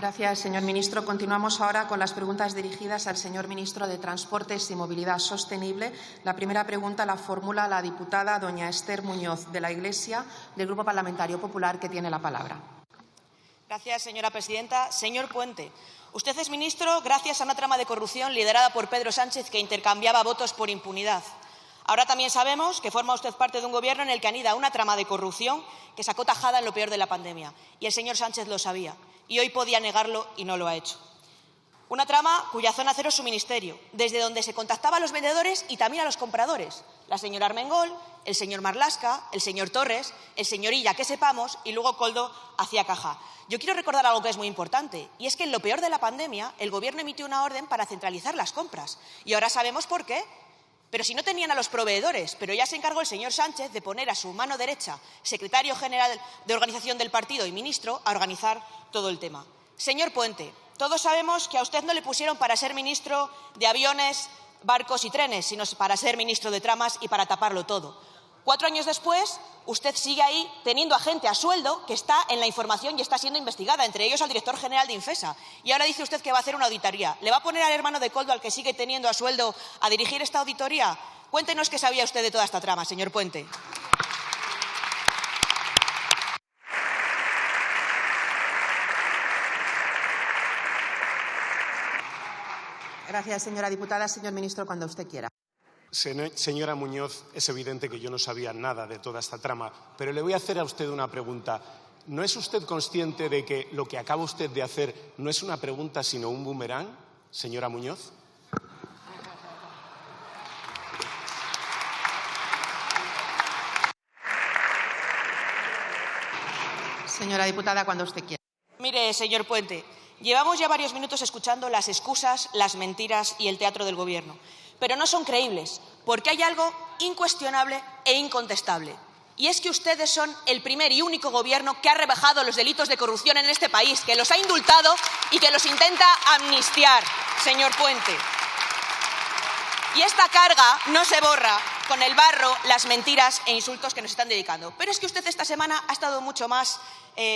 Gracias, señor ministro. Continuamos ahora con las preguntas dirigidas al señor ministro de Transportes y Movilidad Sostenible. La primera pregunta la formula la diputada doña Esther Muñoz de la Iglesia, del Grupo Parlamentario Popular, que tiene la palabra. Gracias, señora presidenta. Señor Puente, usted es ministro gracias a una trama de corrupción liderada por Pedro Sánchez que intercambiaba votos por impunidad. Ahora también sabemos que forma usted parte de un gobierno en el que anida una trama de corrupción que sacó tajada en lo peor de la pandemia. Y el señor Sánchez lo sabía. Y hoy podía negarlo y no lo ha hecho. Una trama cuya zona cero es su ministerio, desde donde se contactaba a los vendedores y también a los compradores. La señora Armengol, el señor Marlaska, el señor Torres, el señor Illa, que sepamos, y luego Koldo hacía caja. Yo quiero recordar algo que es muy importante, y es que en lo peor de la pandemia el Gobierno emitió una orden para centralizar las compras. Y ahora sabemos por qué. Pero si no tenían a los proveedores, pero ya se encargó el señor Sánchez de poner a su mano derecha, secretario general de organización del partido y ministro, a organizar todo el tema. Señor Puente, todos sabemos que a usted no le pusieron para ser ministro de aviones, barcos y trenes, sino para ser ministro de tramas y para taparlo todo. 4 años después, usted sigue ahí teniendo a gente a sueldo que está en la información y está siendo investigada, entre ellos al director general de Infesa. Y ahora dice usted que va a hacer una auditoría. ¿Le va a poner al hermano de Koldo, al que sigue teniendo a sueldo, a dirigir esta auditoría? Cuéntenos qué sabía usted de toda esta trama, señor Puente. Gracias, señora diputada. Señor ministro, cuando usted quiera. Señora Muñoz, es evidente que yo no sabía nada de toda esta trama, pero le voy a hacer a usted una pregunta. ¿No es usted consciente de que lo que acaba usted de hacer no es una pregunta sino un boomerang, señora Muñoz? Señora diputada, cuando usted quiera. Mire, señor Puente, llevamos ya varios minutos escuchando las excusas, las mentiras y el teatro del Gobierno. Pero no son creíbles, porque hay algo incuestionable e incontestable. Y es que ustedes son el primer y único gobierno que ha rebajado los delitos de corrupción en este país, que los ha indultado y que los intenta amnistiar, señor Puente. Y esta carga no se borra con el barro, las mentiras e insultos que nos están dedicando. Pero es que usted esta semana ha estado mucho más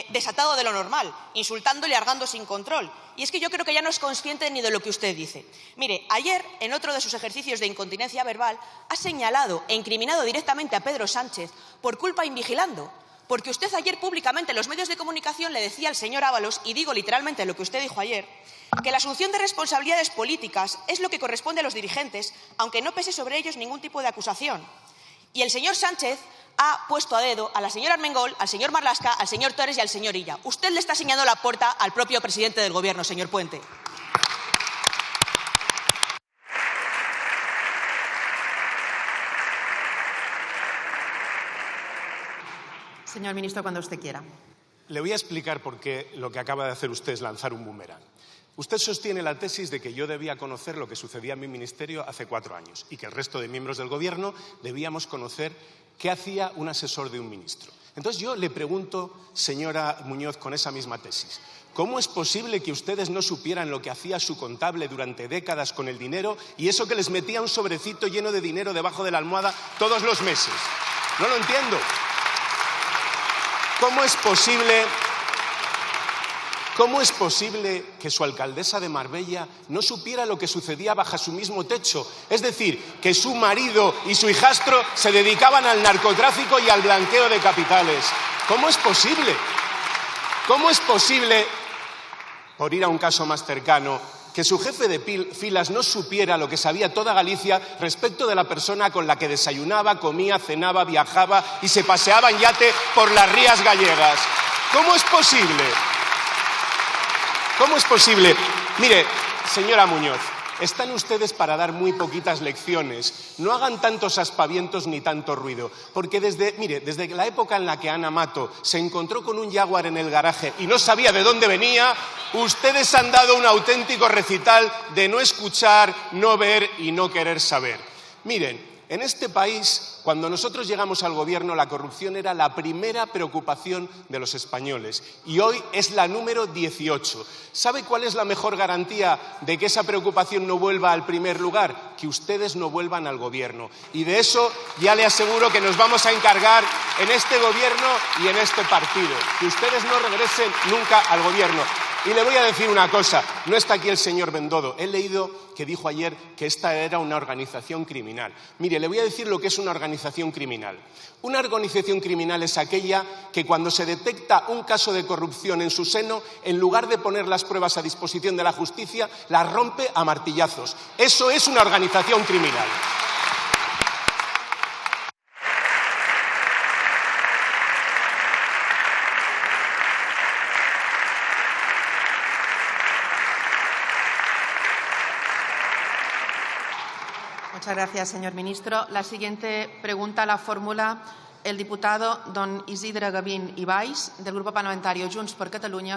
desatado de lo normal, insultando y largando sin control. Y es que yo creo que ya no es consciente ni de lo que usted dice. Mire, ayer, en otro de sus ejercicios de incontinencia verbal, ha señalado e incriminado directamente a Pedro Sánchez por culpa invigilando. Porque usted ayer públicamente en los medios de comunicación le decía al señor Ábalos, y digo literalmente lo que usted dijo ayer, que la asunción de responsabilidades políticas es lo que corresponde a los dirigentes, aunque no pese sobre ellos ningún tipo de acusación. Y el señor Sánchez ha puesto a dedo a la señora Armengol, al señor Marlaska, al señor Torres y al señor Illa. Usted le está señalando la puerta al propio presidente del Gobierno, señor Puente. Señor ministro, cuando usted quiera. Le voy a explicar por qué lo que acaba de hacer usted es lanzar un boomerang. Usted sostiene la tesis de que yo debía conocer lo que sucedía en mi ministerio hace 4 años y que el resto de miembros del Gobierno debíamos conocer qué hacía un asesor de un ministro. Entonces yo le pregunto, señora Muñoz, con esa misma tesis, ¿cómo es posible que ustedes no supieran lo que hacía su contable durante décadas con el dinero y eso que les metía un sobrecito lleno de dinero debajo de la almohada todos los meses? No lo entiendo. ¿Cómo es posible que su alcaldesa de Marbella no supiera lo que sucedía bajo su mismo techo? Es decir, que su marido y su hijastro se dedicaban al narcotráfico y al blanqueo de capitales. ¿Cómo es posible? ¿Cómo es posible, por ir a un caso más cercano, que su jefe de filas no supiera lo que sabía toda Galicia respecto de la persona con la que desayunaba, comía, cenaba, viajaba y se paseaba en yate por las rías gallegas? ¿Cómo es posible? ¿Cómo es posible? Mire, señora Muñoz, están ustedes para dar muy poquitas lecciones. No hagan tantos aspavientos ni tanto ruido, porque desde la época en la que Ana Mato se encontró con un Jaguar en el garaje y no sabía de dónde venía, ustedes han dado un auténtico recital de no escuchar, no ver y no querer saber. Miren, en este país, cuando nosotros llegamos al Gobierno, la corrupción era la primera preocupación de los españoles y hoy es la número 18. ¿Sabe cuál es la mejor garantía de que esa preocupación no vuelva al primer lugar? Que ustedes no vuelvan al Gobierno. Y de eso ya le aseguro que nos vamos a encargar en este Gobierno y en este partido. Que ustedes no regresen nunca al Gobierno. Y le voy a decir una cosa, no está aquí el señor Bendodo, he leído que dijo ayer que esta era una organización criminal. Mire, le voy a decir lo que es una organización criminal. Una organización criminal es aquella que cuando se detecta un caso de corrupción en su seno, en lugar de poner las pruebas a disposición de la justicia, las rompe a martillazos. Eso es una organización criminal. Muchas gracias, señor ministro. La siguiente pregunta la formula el diputado don Isidre Gavín i Valls, del Grupo Parlamentario Junts per Catalunya.